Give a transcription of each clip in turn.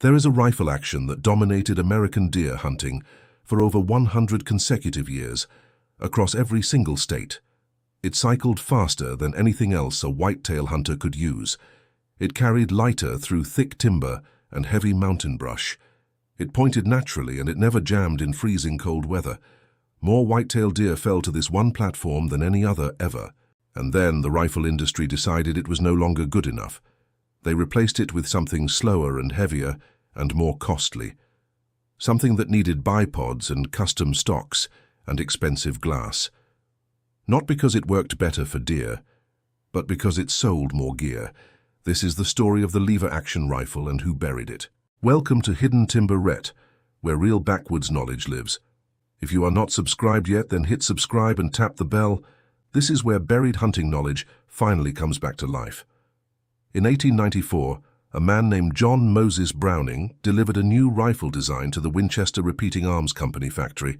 There is a rifle action that dominated American deer hunting for over 100 consecutive years, across every single state. It cycled faster than anything else a whitetail hunter could use. It carried lighter through thick timber and heavy mountain brush. It pointed naturally, and it never jammed in freezing cold weather. More whitetail deer fell to this one platform than any other ever. And then the rifle industry decided it was no longer good enough. They replaced it with something slower and heavier and more costly. Something that needed bipods and custom stocks and expensive glass. Not because it worked better for deer, but because it sold more gear. This is the story of the lever-action rifle and who buried it. Welcome to Hidden Timber Rhett, where real backwoods knowledge lives. If you are not subscribed yet, then hit subscribe and tap the bell. This is where buried hunting knowledge finally comes back to life. In 1894, a man named John Moses Browning delivered a new rifle design to the Winchester Repeating Arms Company factory.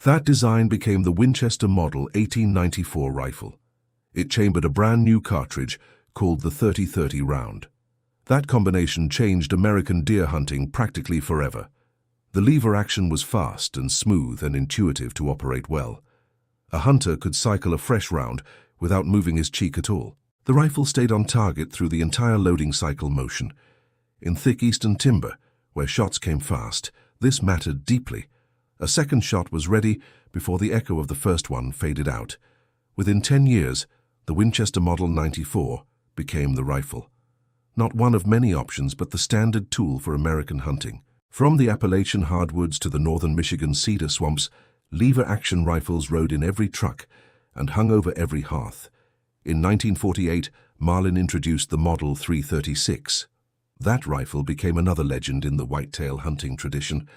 That design became the Winchester Model 1894 rifle. It chambered a brand new cartridge called the 30-30 round. That combination changed American deer hunting practically forever. The lever action was fast and smooth and intuitive to operate well. A hunter could cycle a fresh round without moving his cheek at all. The rifle stayed on target through the entire loading cycle motion. In thick eastern timber, where shots came fast, this mattered deeply. A second shot was ready before the echo of the first one faded out. Within 10 years, the Winchester Model 94 became the rifle. Not one of many options, but the standard tool for American hunting. From the Appalachian hardwoods to the northern Michigan cedar swamps, lever-action rifles rode in every truck and hung over every hearth. In 1948, Marlin introduced the Model 336. That rifle became another legend in the whitetail hunting tradition.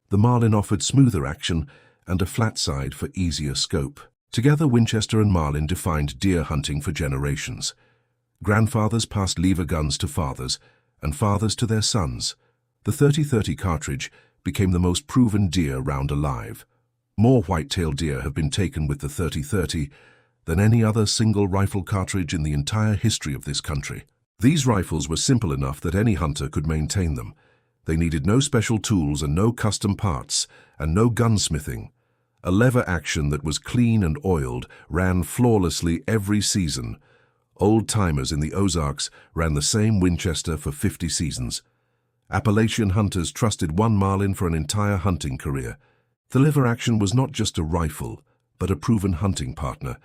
The Marlin offered smoother action and a flat side for easier scope. Together, Winchester and Marlin defined deer hunting for generations. Grandfathers passed lever guns to fathers, and fathers to their sons. The 30-30 cartridge became the most proven deer round alive. More whitetail deer have been taken with the 30-30 than any other single rifle cartridge in the entire history of this country. These rifles were simple enough that any hunter could maintain them. They needed no special tools and no custom parts and no gunsmithing. A lever action that was clean and oiled ran flawlessly every season. Old-timers in the Ozarks ran the same Winchester for 50 seasons. Appalachian hunters trusted one Marlin for an entire hunting career. The lever action was not just a rifle, but a proven hunting partner.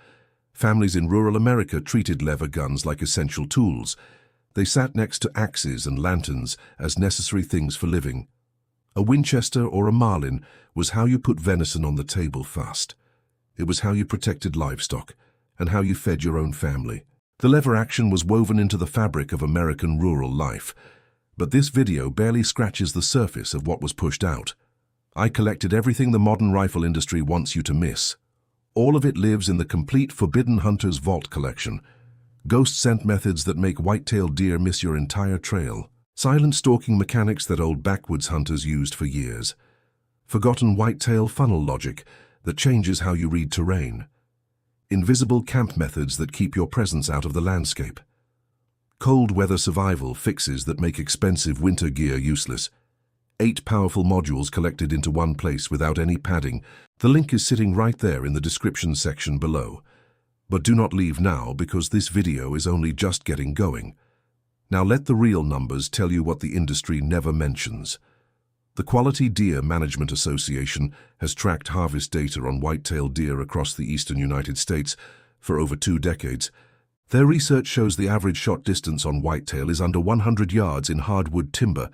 Families in rural America treated lever guns like essential tools. They sat next to axes and lanterns as necessary things for living. A Winchester or a Marlin was how you put venison on the table fast. It was how you protected livestock and how you fed your own family. The lever action was woven into the fabric of American rural life. But this video barely scratches the surface of what was pushed out. I collected everything the modern rifle industry wants you to miss. All of it lives in the complete Forbidden Hunter's Vault collection. Ghost scent methods that make whitetail deer miss your entire trail. Silent stalking mechanics that old backwoods hunters used for years. Forgotten whitetail funnel logic that changes how you read terrain. Invisible camp methods that keep your presence out of the landscape. Cold weather survival fixes that make expensive winter gear useless. 8 powerful modules collected into one place without any padding. The link is sitting right there in the description section below. But do not leave now, because this video is only just getting going. Now let the real numbers tell you what the industry never mentions. The Quality Deer Management Association has tracked harvest data on whitetail deer across the eastern United States for over 2 decades. Their research shows the average shot distance on whitetail is under 100 yards in hardwood timber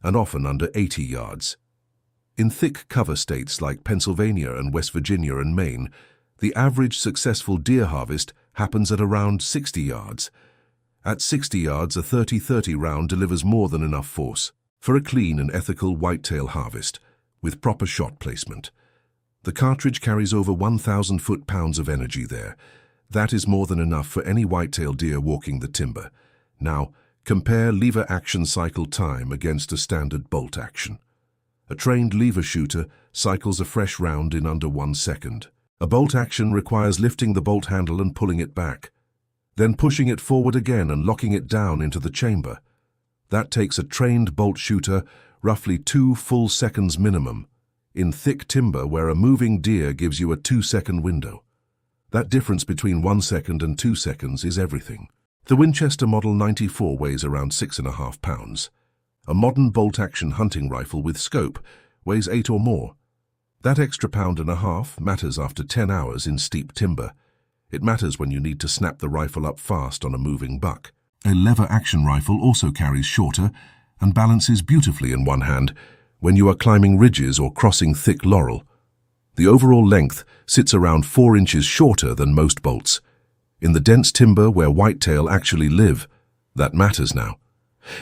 and often under 80 yards. In thick cover states like Pennsylvania and West Virginia and Maine, the average successful deer harvest happens at around 60 yards. At 60 yards, a 30-30 round delivers more than enough force for a clean and ethical whitetail harvest with proper shot placement. The cartridge carries over 1,000 foot-pounds of energy there. That is more than enough for any whitetail deer walking the timber. Now, compare lever action cycle time against a standard bolt action. A trained lever shooter cycles a fresh round in under 1 second. A bolt action requires lifting the bolt handle and pulling it back, then pushing it forward again and locking it down into the chamber. That takes a trained bolt shooter roughly 2 full seconds minimum, in thick timber where a moving deer gives you a 2-second window. That difference between 1 second and 2 seconds is everything. The Winchester Model 94 weighs around 6.5 pounds. A modern bolt-action hunting rifle with scope weighs 8 or more. That extra 1.5 pounds matters after 10 hours in steep timber. It matters when you need to snap the rifle up fast on a moving buck. A lever-action rifle also carries shorter and balances beautifully in one hand when you are climbing ridges or crossing thick laurel. The overall length sits around 4 inches shorter than most bolts. In the dense timber where whitetail actually live, that matters now.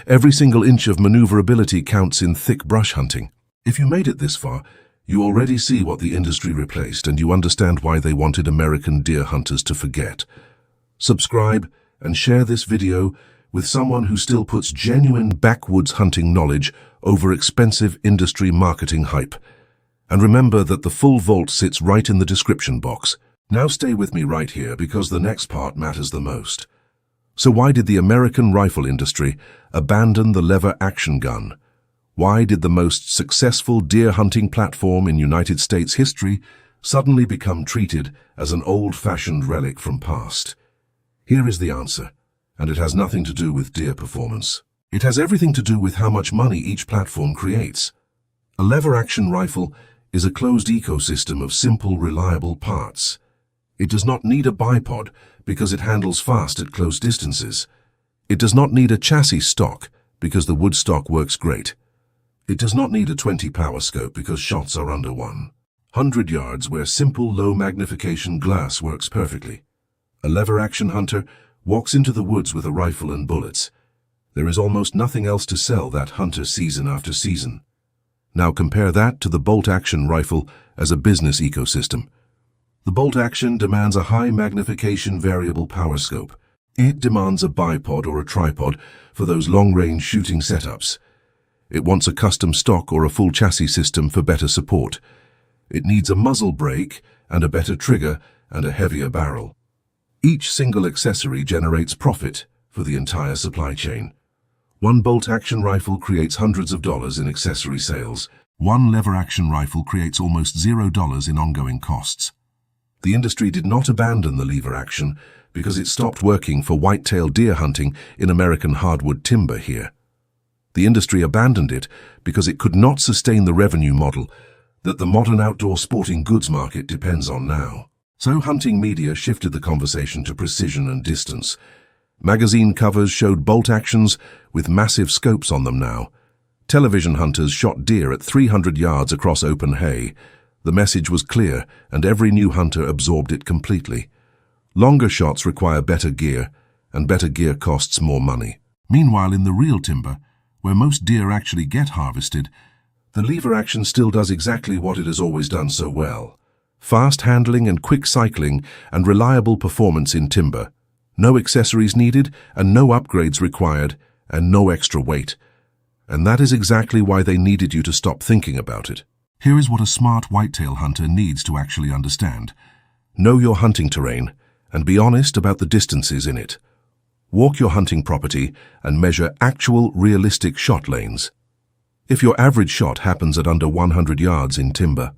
Every single inch of maneuverability counts in thick brush hunting. If you made it this far, you already see what the industry replaced and you understand why they wanted American deer hunters to forget. Subscribe and share this video with someone who still puts genuine backwoods hunting knowledge over expensive industry marketing hype. And remember that the full vault sits right in the description box. Now stay with me right here because the next part matters the most. So why did the American rifle industry abandon the lever action gun? Why did the most successful deer hunting platform in United States history suddenly become treated as an old-fashioned relic from past? Here is the answer, and it has nothing to do with deer performance. It has everything to do with how much money each platform creates. A lever-action rifle is a closed ecosystem of simple, reliable parts. It does not need a bipod because it handles fast at close distances. It does not need a chassis stock because the wood stock works great. It does not need a 20 power scope because shots are under 100 yards where simple low magnification glass works perfectly. A lever action hunter walks into the woods with a rifle and bullets. There is almost nothing else to sell that hunter season after season. Now compare that to the bolt action rifle as a business ecosystem. The bolt action demands a high magnification variable power scope. It demands a bipod or a tripod for those long-range shooting setups. It wants a custom stock or a full chassis system for better support. It needs a muzzle brake and a better trigger and a heavier barrel. Each single accessory generates profit for the entire supply chain. One bolt-action rifle creates hundreds of dollars in accessory sales. One lever-action rifle creates almost $0 in ongoing costs. The industry did not abandon the lever action because it stopped working for whitetail deer hunting in American hardwood timber here. The industry abandoned it because it could not sustain the revenue model that the modern outdoor sporting goods market depends on now. So hunting media shifted the conversation to precision and distance. Magazine covers showed bolt actions with massive scopes on them now. Television hunters shot deer at 300 yards across open hay. The message was clear, and every new hunter absorbed it completely. Longer shots require better gear, and better gear costs more money. Meanwhile, in the real timber, where most deer actually get harvested, the lever action still does exactly what it has always done so well. Fast handling and quick cycling and reliable performance in timber. No accessories needed and no upgrades required and no extra weight. And that is exactly why they needed you to stop thinking about it. Here is what a smart whitetail hunter needs to actually understand. Know your hunting terrain and be honest about the distances in it. Walk your hunting property and measure actual, realistic shot lanes. If your average shot happens at under 100 yards in timber,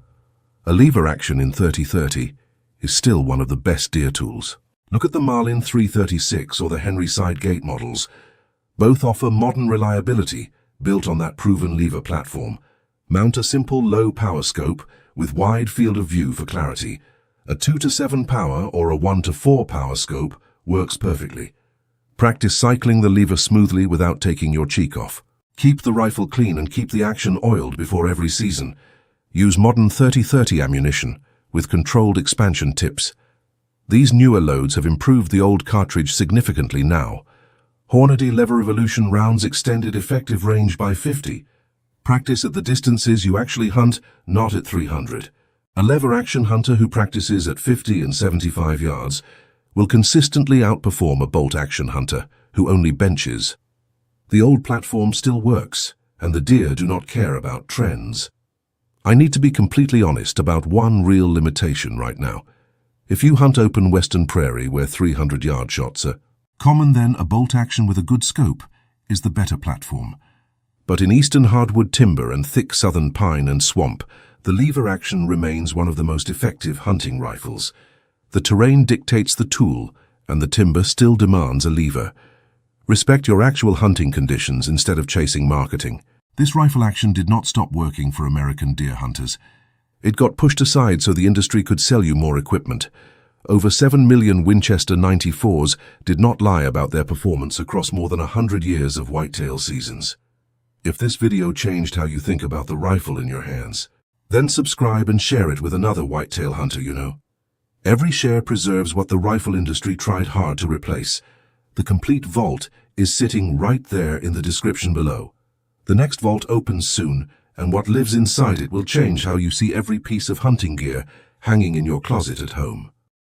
a lever action in 30-30 is still one of the best deer tools. Look at the Marlin 336 or the Henry Sidegate models. Both offer modern reliability built on that proven lever platform. Mount a simple low power scope with wide field of view for clarity. A 2 to 7 power or a 1 to 4 power scope works perfectly. Practice cycling the lever smoothly without taking your cheek off. Keep the rifle clean and keep the action oiled before every season. Use modern 30-30 ammunition with controlled expansion tips. These newer loads have improved the old cartridge significantly now. Hornady LEVERevolution rounds extended effective range by 50. Practice at the distances you actually hunt, not at 300. A lever-action hunter who practices at 50 and 75 yards will consistently outperform a bolt-action hunter who only benches. The old platform still works, and the deer do not care about trends. I need to be completely honest about one real limitation right now. If you hunt open western prairie where 300-yard shots are common, then a bolt action with a good scope is the better platform. But in eastern hardwood timber and thick southern pine and swamp, the lever action remains one of the most effective hunting rifles. The terrain dictates the tool, and the timber still demands a lever. Respect your actual hunting conditions instead of chasing marketing. This rifle action did not stop working for American deer hunters. It got pushed aside so the industry could sell you more equipment. Over 7 million Winchester 94s did not lie about their performance across more than 100 years of whitetail seasons. If this video changed how you think about the rifle in your hands, then subscribe and share it with another whitetail hunter you know. Every share preserves what the rifle industry tried hard to replace. The complete vault is sitting right there in the description below. The next vault opens soon, and what lives inside it will change how you see every piece of hunting gear hanging in your closet at home.